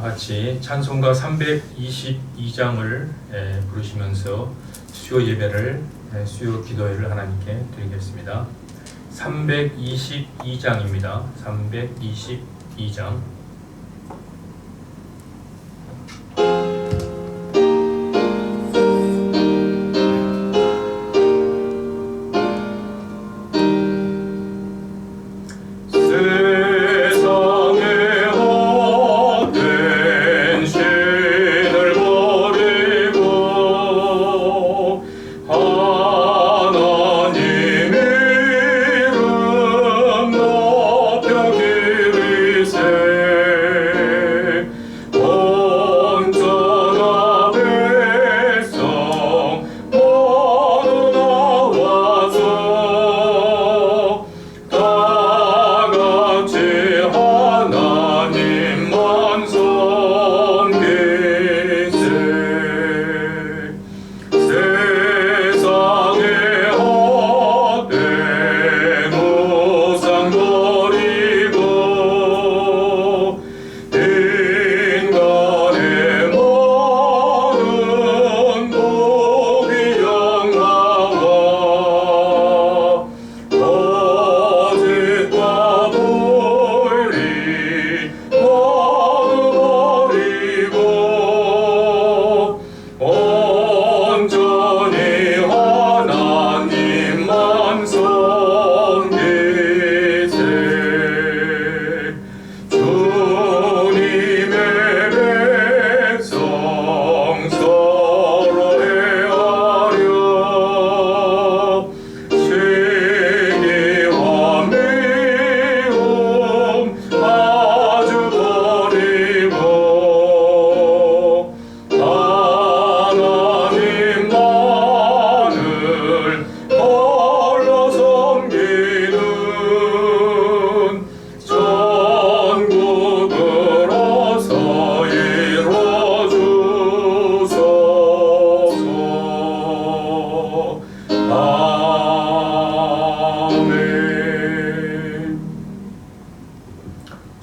같이 찬송가 322장을 부르시면서 수요 예배를, 수요 기도회를 하나님께 드리겠습니다. 322장입니다. 322장.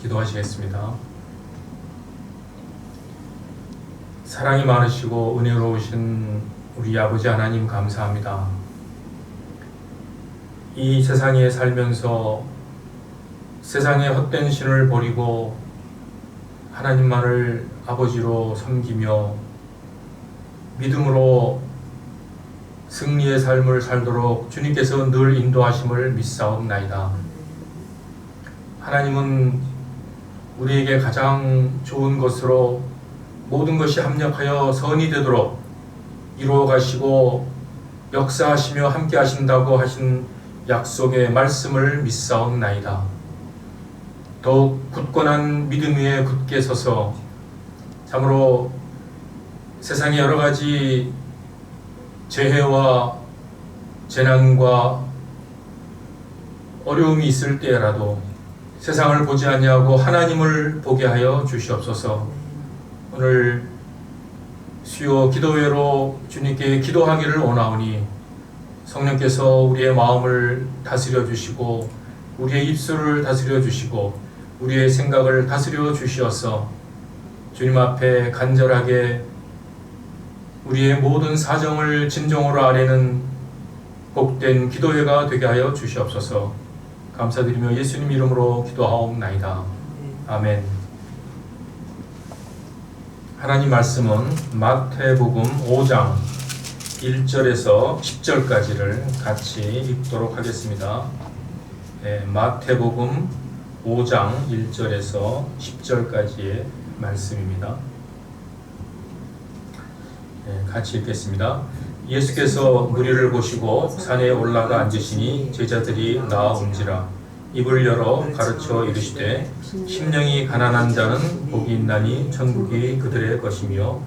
기도하시겠습니다. 사랑이 많으시고 은혜로우신 우리 아버지 하나님 감사합니다. 이 세상에 살면서 세상의 헛된 신을 버리고 하나님만을 아버지로 섬기며 믿음으로 승리의 삶을 살도록 주님께서 늘 인도하심을 믿사옵나이다. 하나님은 우리에게 가장 좋은 것으로 모든 것이 합력하여 선이 되도록 이루어 가시고 역사하시며 함께 하신다고 하신 약속의 말씀을 믿사옵나이다. 더욱 굳건한 믿음 위에 굳게 서서 참으로 세상의 여러 가지 재해와 재난과 어려움이 있을 때라도 세상을 보지 아니하고 하나님을 보게 하여 주시옵소서. 오늘 수요 기도회로 주님께 기도하기를 원하오니 성령께서 우리의 마음을 다스려 주시고 우리의 입술을 다스려 주시고 우리의 생각을 다스려 주시어서 주님 앞에 간절하게 우리의 모든 사정을 진정으로 아뢰는 복된 기도회가 되게 하여 주시옵소서. 감사드리며 예수님 이름으로 기도하옵나이다. 아멘. 하나님 말씀은 마태복음 5장 1절에서 10절까지를 같이 읽도록 하겠습니다. 마태복음 5장 1절에서 10절까지의 말씀입니다. 같이 읽겠습니다. 예수께서 무리를 보시고 산에 올라가 앉으시니 제자들이 나아온지라. 입을 열어 가르쳐 이르시되 심령이 가난한 자는 복이 있나니 천국이 그들의 것이며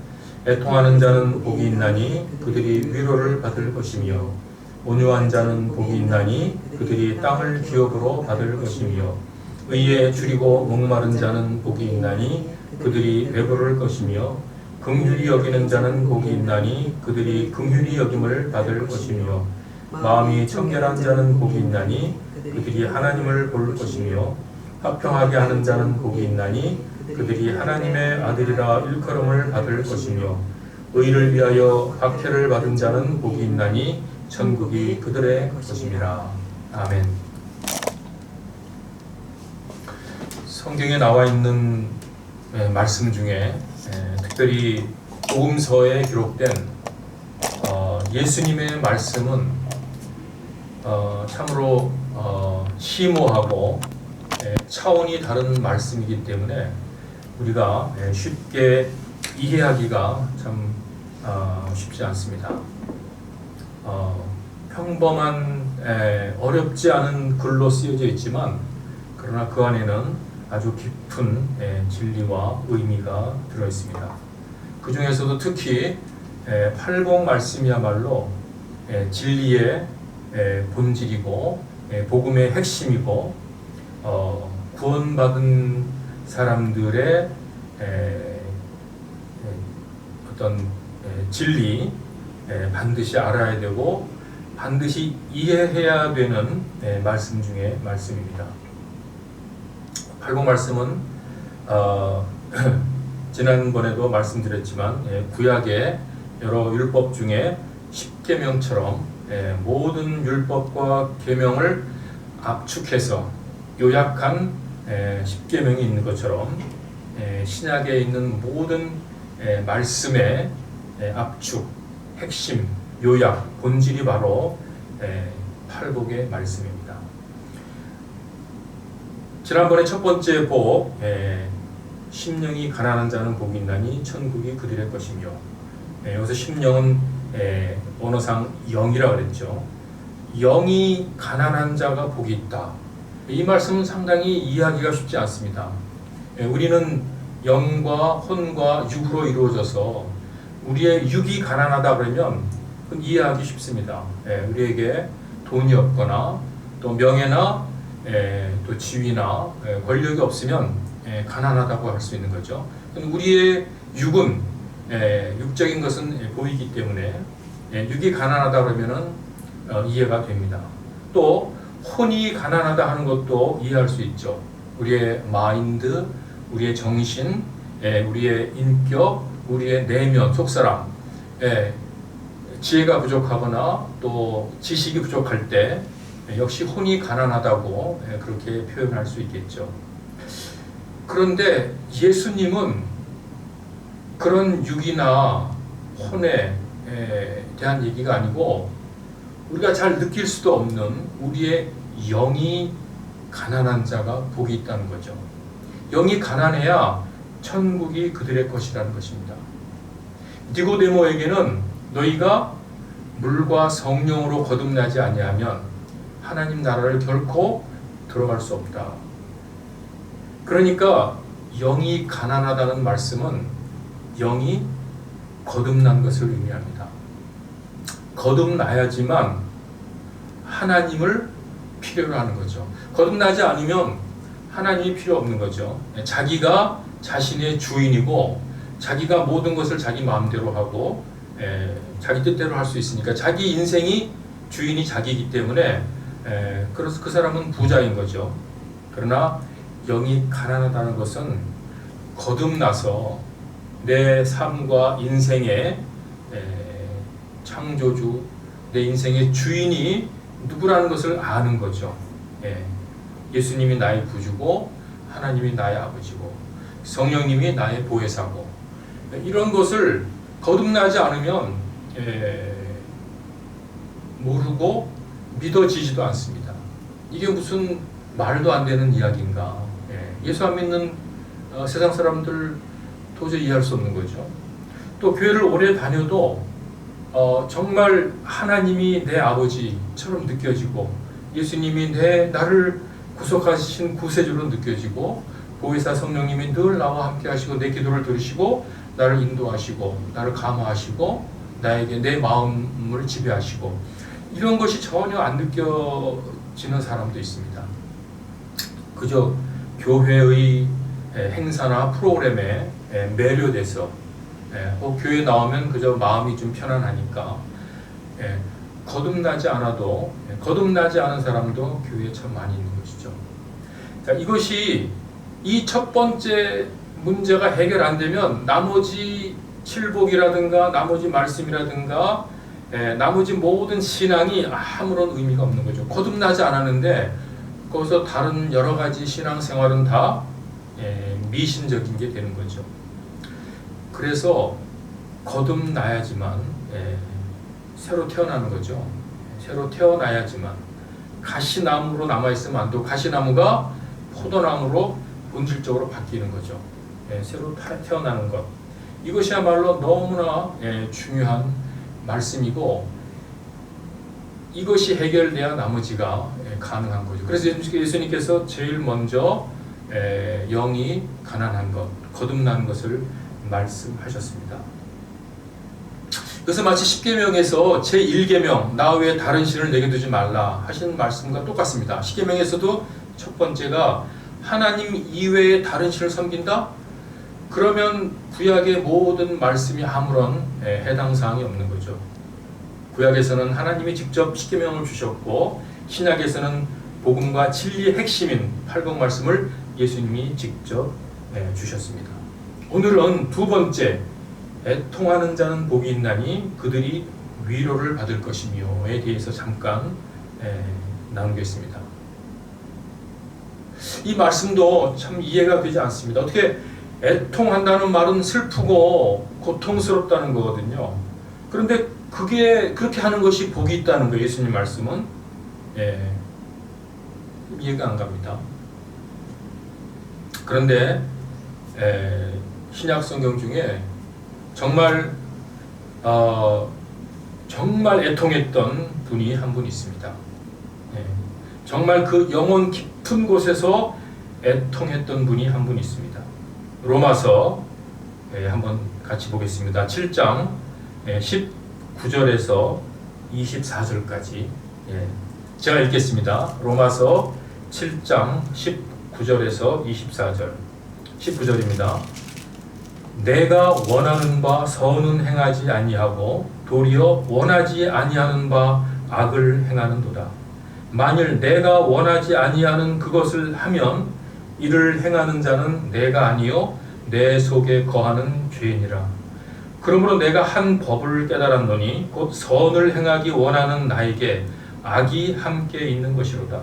애통하는 자는 복이 있나니 그들이 위로를 받을 것이며 온유한 자는 복이 있나니 그들이 땅을 기업으로 받을 것이며 의에 줄이고 목마른 자는 복이 있나니 그들이 배부를 것이며 긍휼히 여기는 자는 복이 있나니 그들이 긍휼히 여김을 받을 것이며 마음이 청결한 자는 복이 있나니 그들이 하나님을 볼 것이며 화평하게 하는 자는 복이 있나니 그들이 하나님의 아들이라 일컬음을 받을 것이며 의를 위하여 박해를 받은 자는 복이 있나니 천국이 그들의 것임이라. 아멘. 성경에 나와 있는 말씀 중에 특별히 복음서에 기록된 예수님의 말씀은 참으로 심오하고 차원이 다른 말씀이기 때문에 우리가 쉽게 이해하기가 참 쉽지 않습니다. 평범한 어렵지 않은 글로 쓰여져 있지만 그러나 그 안에는 아주 깊은 진리와 의미가 들어 있습니다. 그 중에서도 특히 팔복 말씀이야말로 진리의 본질이고 복음의 핵심이고 구원받은 사람들의 어떤 진리 반드시 알아야 되고 반드시 이해해야 되는 말씀 중에 말씀입니다. 팔복 말씀은 지난번에도 말씀드렸지만 구약의 여러 율법 중에 십계명처럼 모든 율법과 계명을 압축해서 요약한 십계명이 있는 것처럼 신약에 있는 모든 말씀의 압축, 핵심, 요약, 본질이 바로 팔복의 말씀입니다. 지난번에 첫 번째 복, 심령이 가난한 자는 복이 있나니 천국이 그들의 것이며, 여기서 심령은 언어상 영이라 그랬죠. 영이 가난한 자가 복이 있다. 이 말씀은 상당히 이해하기가 쉽지 않습니다. 우리는 영과 혼과 육으로 이루어져서 우리의 육이 가난하다 그러면 그건 이해하기 쉽습니다. 우리에게 돈이 없거나 또 명예나 또 지위나 권력이 없으면 가난하다고 할 수 있는 거죠. 우리의 육은 육적인 것은 보이기 때문에 육이 가난하다 그러면은 이해가 됩니다. 또 혼이 가난하다 하는 것도 이해할 수 있죠. 우리의 마인드, 우리의 정신, 우리의 인격, 우리의 내면, 속사람, 지혜가 부족하거나 또 지식이 부족할 때 역시 혼이 가난하다고 그렇게 표현할 수 있겠죠. 그런데 예수님은 그런 육이나 혼에 대한 얘기가 아니고 우리가 잘 느낄 수도 없는 우리의 영이 가난한 자가 복이 있다는 거죠. 영이 가난해야 천국이 그들의 것이라는 것입니다. 니고데모에게는 너희가 물과 성령으로 거듭나지 아니하면 하나님 나라를 결코 들어갈 수 없다. 그러니까 영이 가난하다는 말씀은 영이 거듭난 것을 의미합니다. 거듭나야지만 하나님을 필요로 하는 거죠. 거듭나지 않으면 하나님이 필요 없는 거죠. 자기가 자신의 주인이고 자기가 모든 것을 자기 마음대로 하고 자기 뜻대로 할 수 있으니까 자기 인생이 주인이 자기이기 때문에 그래서 그 사람은 부자인 거죠. 그러나 영이 가난하다는 것은 거듭나서 내 삶과 인생의 창조주, 내 인생의 주인이 누구라는 것을 아는 거죠. 예수님이 나의 구주고 하나님이 나의 아버지고 성령님이 나의 보혜사고 이런 것을 거듭나지 않으면 모르고 믿어지지도 않습니다. 이게 무슨 말도 안 되는 이야기인가. 예수 안 믿는 세상 사람들 도저히 이해할 수 없는 거죠. 또 교회를 오래 다녀도 정말 하나님이 내 아버지처럼 느껴지고 예수님이 나를 구속하신 구세주로 느껴지고 보혜사 성령님이 늘 나와 함께 하시고 내 기도를 들으시고 나를 인도하시고 나를 감화하시고 나에게 내 마음을 지배하시고 이런 것이 전혀 안 느껴지는 사람도 있습니다. 그저 교회의 행사나 프로그램에 매료돼서 교회 나오면 그저 마음이 좀 편안하니까 거듭나지 않아도 거듭나지 않은 사람도 교회에 참 많이 있는 것이죠. 자, 이것이 이 첫 번째 문제가 해결 안 되면 나머지 칠복이라든가 나머지 말씀이라든가 나머지 모든 신앙이 아무런 의미가 없는 거죠. 거듭나지 않았는데 거기서 다른 여러 가지 신앙생활은 다 미신적인 게 되는 거죠. 그래서 거듭나야지만 새로 태어나는 거죠. 새로 태어나야지만 가시나무로 남아있으면 안 되고 가시나무가 포도나무로 본질적으로 바뀌는 거죠. 새로 태어나는 것. 이것이야말로 너무나 중요한 말씀이고 이것이 해결돼야 나머지가 가능한 거죠. 그래서 예수님께서 제일 먼저 영이 가난한 것, 거듭난 것을 말씀하셨습니다. 그래서 마치 십계명에서 제1계명 나 외에 다른 신을 내게 두지 말라 하신 말씀과 똑같습니다. 십계명에서도 첫 번째가 하나님 이외에 다른 신을 섬긴다? 그러면 구약의 모든 말씀이 아무런 해당 사항이 없는 거죠. 구약에서는 하나님이 직접 십계명을 주셨고 신약에서는 복음과 진리의 핵심인 팔복 말씀을 예수님이 직접 주셨습니다. 오늘은 두 번째 애통하는 자는 복이 있나니 그들이 위로를 받을 것이며에 대해서 잠깐 나누겠습니다. 이 말씀도 참 이해가 되지 않습니다. 어떻게 애통한다는 말은 슬프고 고통스럽다는 거거든요. 그런데 그게 그렇게 하는 것이 복이 있다는 거예요. 예수님 말씀은 이해가 안 갑니다. 그런데 신약 성경 중에 정말 애통했던 분이 한 분 있습니다. 정말 그 영혼 깊은 곳에서 애통했던 분이 한 분 있습니다. 로마서 한번 같이 보겠습니다. 7장 19절에서 24절까지 제가 읽겠습니다. 로마서 7장 19절에서 24절 19절입니다. 내가 원하는 바 선은 행하지 아니하고 도리어 원하지 아니하는 바 악을 행하는도다. 만일 내가 원하지 아니하는 그것을 하면 이를 행하는 자는 내가 아니요 내 속에 거하는 죄이니라. 그러므로 내가 한 법을 깨달았노니 곧 선을 행하기 원하는 나에게 악이 함께 있는 것이로다.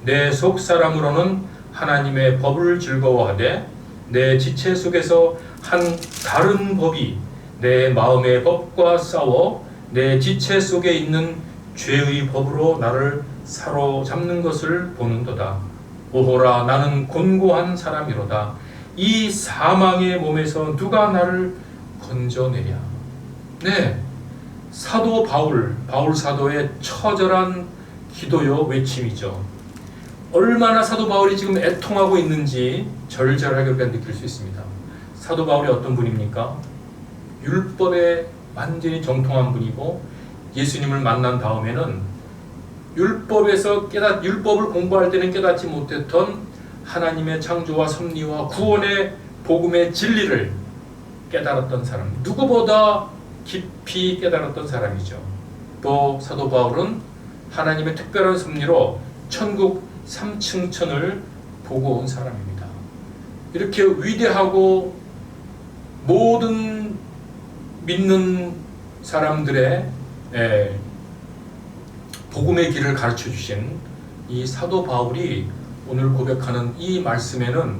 내 속 사람으로는 하나님의 법을 즐거워하되 내 지체 속에서 한 다른 법이 내 마음의 법과 싸워 내 지체 속에 있는 죄의 법으로 나를 사로잡는 것을 보는도다. 오호라 나는 곤고한 사람이로다. 이 사망의 몸에서 누가 나를 건져내랴. 사도 바울 사도의 처절한 기도요 외침이죠. 얼마나 사도 바울이 지금 애통하고 있는지 절절하게 우리가 느낄 수 있습니다. 사도 바울이 어떤 분입니까? 율법에 완전히 정통한 분이고 예수님을 만난 다음에는 율법을 공부할 때는 깨닫지 못했던 하나님의 창조와 섭리와 구원의 복음의 진리를 깨달았던 사람, 누구보다 깊이 깨달았던 사람이죠. 또 사도 바울은 하나님의 특별한 섭리로 천국 3층천을 보고 온 사람입니다. 이렇게 위대하고 모든 믿는 사람들의 복음의 길을 가르쳐 주신 이 사도 바울이 오늘 고백하는 이 말씀에는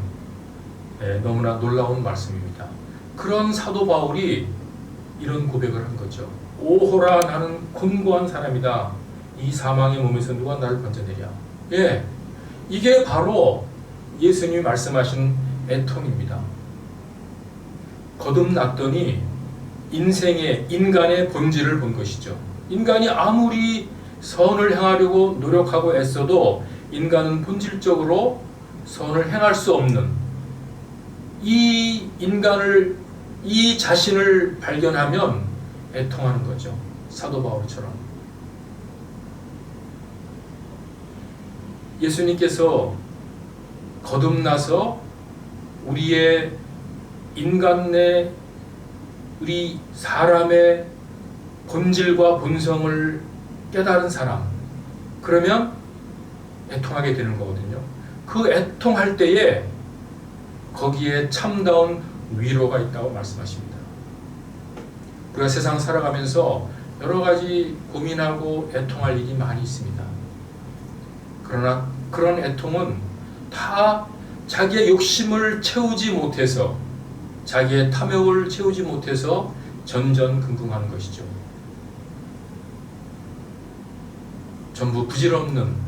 너무나 놀라운 말씀입니다. 그런 사도 바울이 이런 고백을 한 거죠. 오호라 나는 곤고한 사람이다. 이 사망의 몸에서 누가 나를 건져내랴. 이게 바로 예수님이 말씀하신 애통입니다. 거듭났더니 인간의 본질을 본 것이죠. 인간이 아무리 선을 행하려고 노력하고 애써도 인간은 본질적으로 선을 행할 수 없는 이 자신을 발견하면 애통하는 거죠. 사도 바울처럼. 예수님께서 거듭나서 우리의 인간 내 우리 사람의 본질과 본성을 깨달은 사람, 그러면 애통하게 되는 거거든요. 그 애통할 때에 거기에 참다운 위로가 있다고 말씀하십니다. 우리가 세상 살아가면서 여러 가지 고민하고 애통할 일이 많이 있습니다. 그러나 그런 애통은 다 자기의 욕심을 채우지 못해서, 자기의 탐욕을 채우지 못해서 전전긍긍하는 것이죠. 전부 부질없는,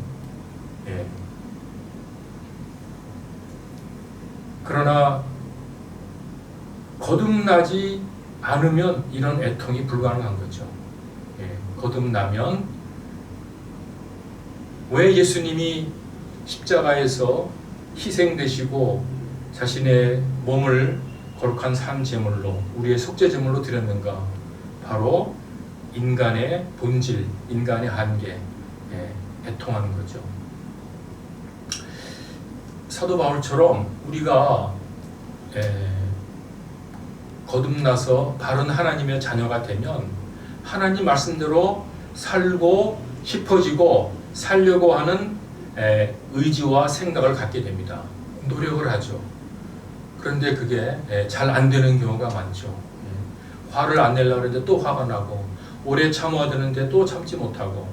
그러나 거듭나지 않으면 이런 애통이 불가능한 거죠. 거듭나면 왜 예수님이 십자가에서 희생되시고 자신의 몸을 거룩한 산 제물로, 우리의 속죄 제물로 드렸는가? 바로 인간의 본질, 인간의 한계, 애통하는 거죠. 사도 바울처럼 우리가 거듭나서 바른 하나님의 자녀가 되면 하나님 말씀대로 살고 싶어지고 살려고 하는 의지와 생각을 갖게 됩니다. 노력을 하죠. 그런데 그게 잘 안 되는 경우가 많죠. 화를 안 내려고 하는데 또 화가 나고, 오래 참아야 되는데 또 참지 못하고,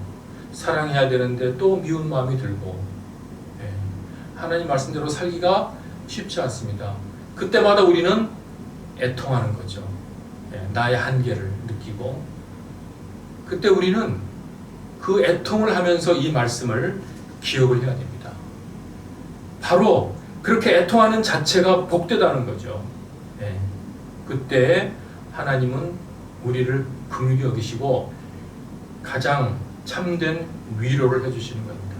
사랑해야 되는데 또 미운 마음이 들고, 하나님 말씀대로 살기가 쉽지 않습니다. 그때마다 우리는 애통하는 거죠. 나의 한계를 느끼고, 그때 우리는 그 애통을 하면서 이 말씀을 기억을 해야 됩니다. 바로 그렇게 애통하는 자체가 복되다는 거죠. 그때 하나님은 우리를 긍휼히 여기시고 가장 참된 위로를 해주시는 겁니다.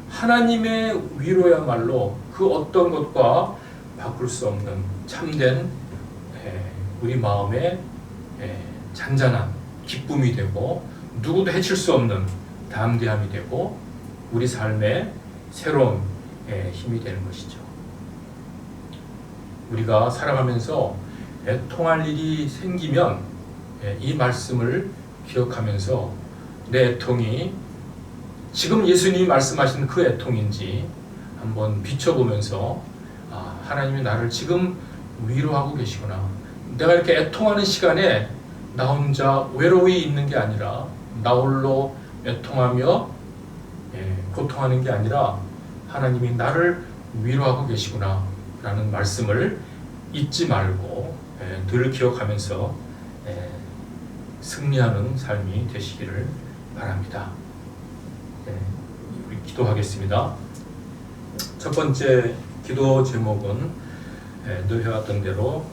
하나님의 위로야말로 그 어떤 것과 바꿀 수 없는 참된 우리 마음의 잔잔한 기쁨이 되고, 누구도 해칠 수 없는 담대함이 되고, 우리 삶의 새로운 힘이 되는 것이죠. 우리가 살아가면서 애통할 일이 생기면 이 말씀을 기억하면서 내 애통이 지금 예수님이 말씀하신 그 애통인지 한번 비춰보면서, 하나님이 나를 지금 위로하고 계시구나. 내가 이렇게 애통하는 시간에 나 혼자 외로이 있는 게 아니라, 나 홀로 애통하며 고통하는 게 아니라 하나님이 나를 위로하고 계시구나 라는 말씀을 잊지 말고 늘 기억하면서 승리하는 삶이 되시기를 바랍니다. 우리 기도하겠습니다. 첫 번째 기도 제목은 늘 해왔던 대로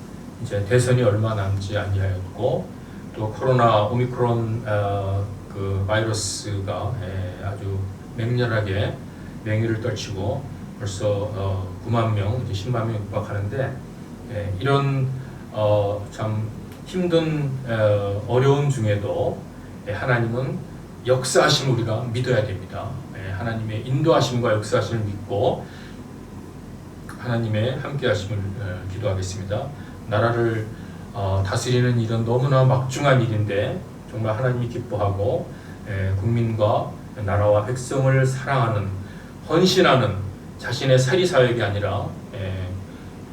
이제 대선이 얼마 남지 아니하였고, 또 코로나 오미크론 그 바이러스가 아주 맹렬하게 맹위를 떨치고 벌써 9만 명, 이제 10만 명 육박하는데, 이런 참 힘든 어려운 중에도 하나님은 역사하심을 우리가 믿어야 됩니다. 하나님의 인도하심과 역사하심을 믿고 하나님의 함께하심을 기도하겠습니다. 나라를 다스리는 일은 너무나 막중한 일인데 정말 하나님이 기뻐하고 국민과 나라와 백성을 사랑하는, 헌신하는 자신의 사리사욕이 아니라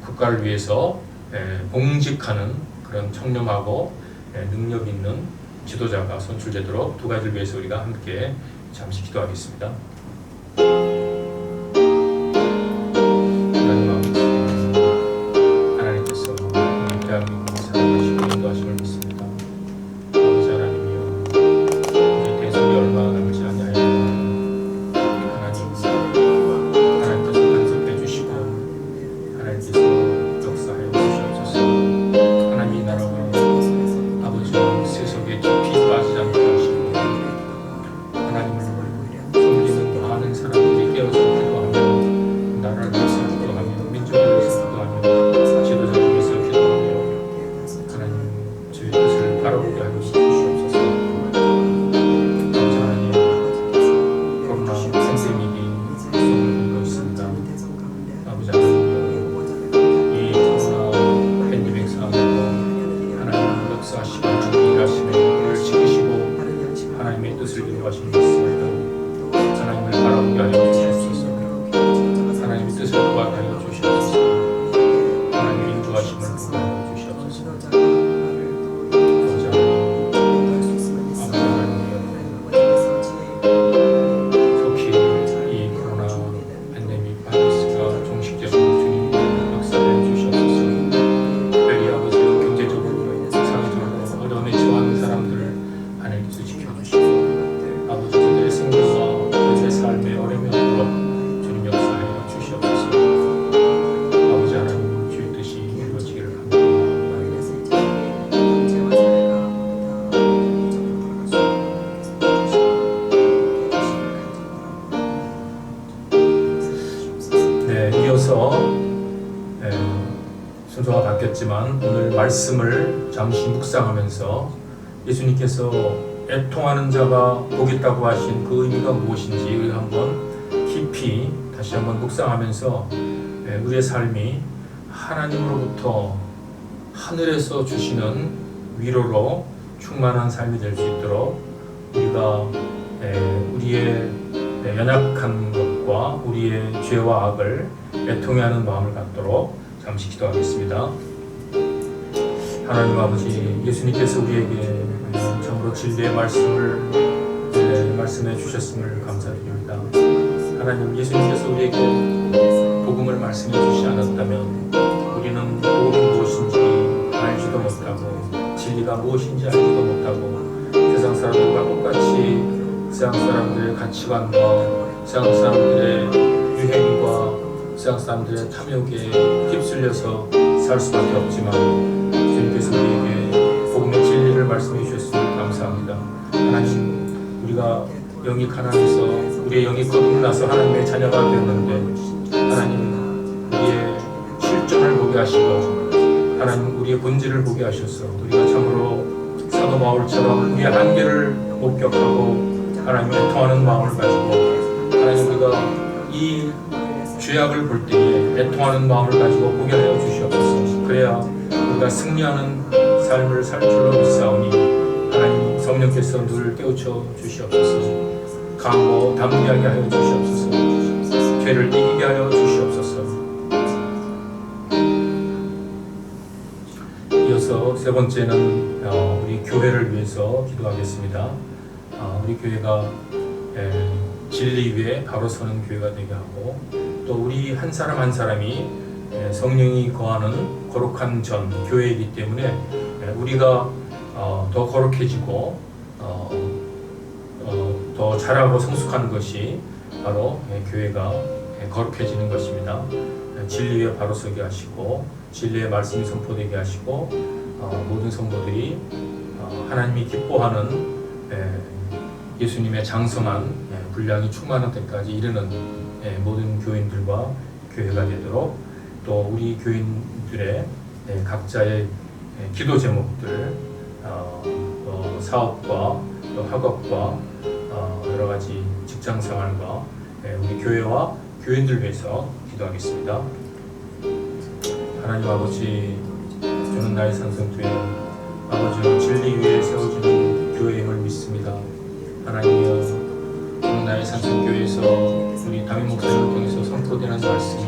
국가를 위해서 봉직하는 그런 청렴하고 능력 있는 지도자가 선출되도록 두 가지를 위해서 우리가 함께 잠시 기도하겠습니다. 하나님께서 우리 대한민국을 사랑하시고 인도하심을 믿습니다. 아버지 하나님이여, 우리 대선이 얼마 남지 아니하였는데 하나님께서 간섭해 주시고 하나님께서 역사하여 주시옵소서. 하나님 이 나라가 아버지와 세속에 깊이 빠지지 않게 하시고 하나님을 섬기는 많은 사람들이 깨어서 기도하며, 나라를 위해서 기도하며, 민족을 위해서 기도하며, 지도자를 위해서 기도하며, 하나님 저희 뜻을 바라보게 하여 주시옵소서. 아버지 하나님, 코로나 팬데믹이 속을 걷고 있습니다. 아버지 하나님, 이 코로나 팬데믹 상황에도 하나님 역사하시고 하나님 일하시며 우리를 지키시고 하나님의 뜻을 이루어가시는 것입니다. 하나님을 바라보게 하여 주시옵소서. 하나님의 뜻을 구하게 하여 주시옵소서. 네, 이어서 순서가 바뀌었지만 오늘 말씀을 잠시 묵상하면서 예수님께서 애통하는 자가 복이 있다고 하신 그 의미가 무엇인지 우리가 한번 깊이 다시 한번 묵상하면서 우리의 삶이 하나님으로부터 하늘에서 주시는 위로로 충만한 삶이 될 수 있도록 우리가 우리의 연약한 것과 우리의 죄와 악을 애통해하는 마음을 갖도록 잠시 기도하겠습니다. 하나님 아버지, 예수님께서 우리에게 참으로 진리의 말씀을 말씀해 주셨음을 감사드립니다. 하나님, 예수님께서 우리에게 복음을 말씀해 주시지 않았다면 우리는 복음이 무엇인지 알지도 못하고 진리가 무엇인지 알지도 못하고 세상 사람들과 똑같이 세상 사람들의 가치관과 세상 사람들의 유행과 세상 사람들의 탐욕에 휩쓸려서 살 수밖에 없지만 주님께서 우리에게 복음의 진리를 말씀해 주셨음을 감사합니다. 하나님, 우리가 영이 가난해서 우리의 영이 거듭나서 하나님의 자녀가 되었는데 하나님, 우리의 실존을 보게 하시고 하나님, 우리의 본질을 보게 하셔서 우리가 참으로 사도 바울처럼 우리의 한계를 목격하고 하나님의 애통하는 마음을 가지고 하나님, 우리가 이 죄악을 볼 때에 애통하는 마음을 가지고 보게 하여 주시옵소서. 그래야 우리가 승리하는 삶을 살 줄로 믿사오니 하나님, 성령께서 늘 깨우쳐 주시옵소서. 강하고 담대하게 하여 주시옵소서. 죄를 이기게 하여 주시옵소서. 이어서 세 번째는 우리 교회를 위해서 기도하겠습니다. 우리 교회가 진리 위에 바로 서는 교회가 되게 하고 또 우리 한 사람 한 사람이 성령이 거하는 거룩한 전 교회이기 때문에 우리가 더 거룩해지고 더 잘하고 성숙한 것이 바로 교회가 거룩해지는 것입니다. 진리 위에 바로 서게 하시고 진리의 말씀이 선포되게 하시고 모든 성도들이 하나님이 기뻐하는 예수님의 장성한 분량이 충만한 때까지 이르는 모든 교인들과 교회가 되도록 또 우리 교인들의 각자의 기도 제목들, 또 사업과 또 학업과 여러 가지 직장 생활과 우리 교회와 교인들 위해서 기도하겠습니다. 하나님 아버지, 저는 나의 산성교회 아버지의 진리 위에 세워지는 교회임을 믿습니다. 하나님이여, 저는 나의 산성교회에서 우리 담임 목사님을 통해서 선포되는 말씀이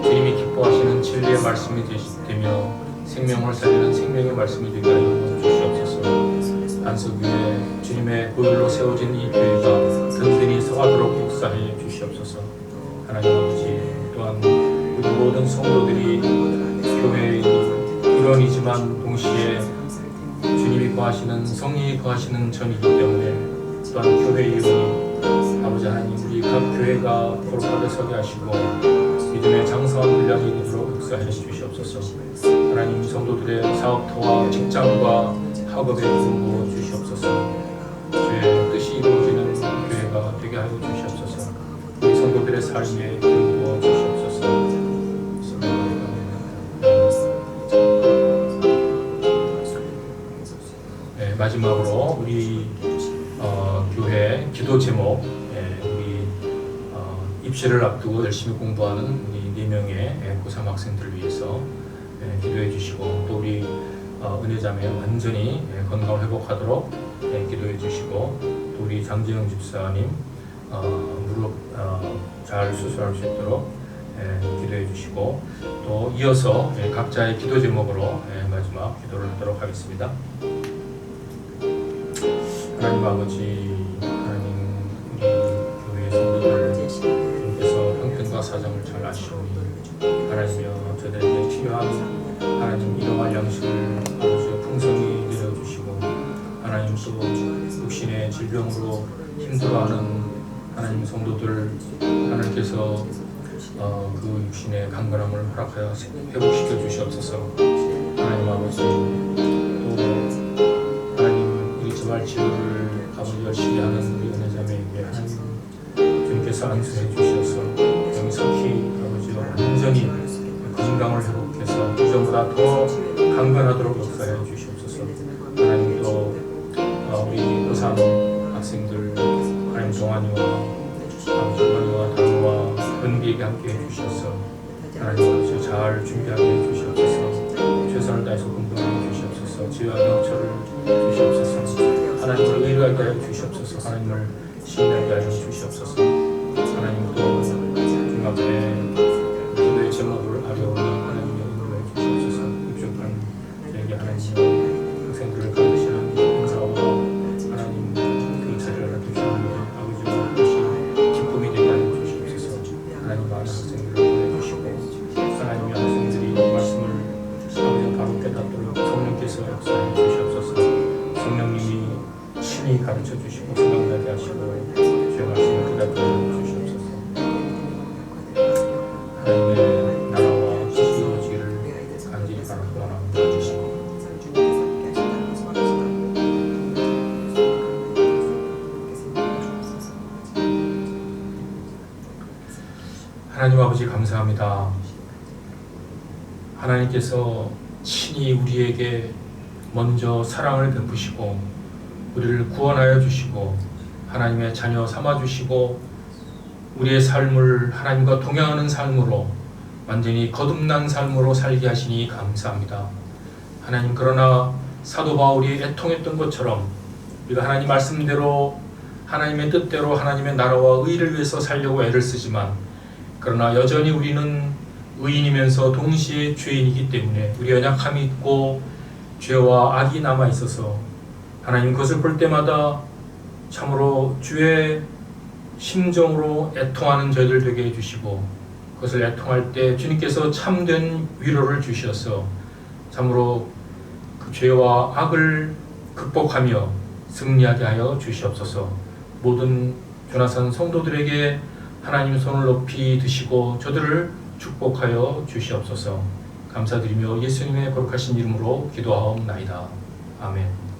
주님이 기뻐하시는 진리의 말씀이 되며 생명을 살리는 생명의 말씀이 되게 하여 주시옵소서. 안석 위에 주님의 보혈로 세워진 이 교회가 든든히 서가도록 역사해 주시옵소서. 하나님 아버지, 또한 우리 모든 성도들이 교회의 일원이지만 동시에 주님이 거하시는 성령이 거하시는 전이기 때문에 또한 교회의 일원이 아버지 하나님, 우리 각 교회가 거룩하게 서게 하시고 믿음의 장성한 분량이 되도록 역사해 주시옵소서. 하나님, 성도들의 사업터와 직장과 학업에 이루어 주시옵소서. 주의 뜻이 이루어지는 교회가 되게 하여 주시옵소서. 우리 성도들의 삶에 이루어 주시옵소서. 마지막으로 우리 교회 기도 제목, 우리 입시를 앞두고 열심히 공부하는 우리 4명의 고3 학생들을 위해서 기도해 주시고 또 우리 은혜자매 완전히 건강 회복하도록 기도해 주시고 또 우리 장재영 집사님 무릎 잘 수술할 수 있도록 기도해 주시고 또 이어서 각자의 기도 제목으로 마지막 기도를 하도록 하겠습니다. 하나님 아버지, 하나님, 우리 교회 성도들 주님께서 형편과 사정을 잘 아시오니 하나님이여, 저들에게 필요한 하나님 이러한 양식을 아버지여 풍성히 내려주시고 하나님, 또 육신의 질병으로 힘들어하는 하나님 성도들 하나님께서 그 육신의 강건함을 허락하여 회복시켜 주시옵소서. 하나님 아버지, 또 재활치료를 아버지 열심히 하는 우리 은혜자매에게 하나님 주님께서 안수해 주셔서 영이 석히 아버지 보다 더 강건하도록 역사해 주시옵소서. 하나님 또 우리 고3 학생들 하나님 동안이와 주관이와 단호와 은비에게 함께 해주셔서 하나님 아버지 잘 준비하게 해주시옵소서. 최선을 다해서 공부하게 해주시옵소서. 지혜와 명철을 주시옵소서. 하나님을 의뢰하게 하여 주시옵소서. 하나님을 신뢰하게 하여 주시옵소서. 하나님 또 중학교의 기도의 제목을 아뢰오니 하나님의 인도해 주시옵소서. 입적한 저에게 하나님의 학생들을 가르치는 인사와 하나님 그 자리를 주시는데 아버지와 같이 기쁨이 되게 하여 주시옵소서. 하나님 많은 학생들을 보내주시고 하나님의 학생들이 말씀을 아버지와 바로 깨닫도록 성령께서 역사해 주시옵소서. 성령님이 친히 가르쳐 주시고 생각나게 하시고 주의 말씀을 깨닫게 하여 주시옵소서. 하나님의 나라와 이루어지기를 간절히 바라고 원합니다. 하나님 아버지 감사합니다. 하나님께서 친히 우리에게 먼저 사랑을 베푸시고 우리를 구원하여 주시고 하나님의 자녀 삼아 주시고 우리의 삶을 하나님과 동행하는 삶으로 완전히 거듭난 삶으로 살게 하시니 감사합니다. 하나님 그러나 사도 바울이 애통했던 것처럼 우리가 하나님 말씀대로 하나님의 뜻대로 하나님의 나라와 의를 위해서 살려고 애를 쓰지만 그러나 여전히 우리는 의인이면서 동시에 죄인이기 때문에 우리 연약함이 있고 죄와 악이 남아 있어서 하나님 그것을 볼 때마다 참으로 주의 심정으로 애통하는 저희들 되게 해주시고 그것을 애통할 때 주님께서 참된 위로를 주셔서 참으로 그 죄와 악을 극복하며 승리하게 하여 주시옵소서. 모든 조나산 성도들에게 하나님 손을 높이 드시고 저들을 축복하여 주시옵소서. 감사드리며 예수님의 거룩하신 이름으로 기도하옵나이다. 아멘.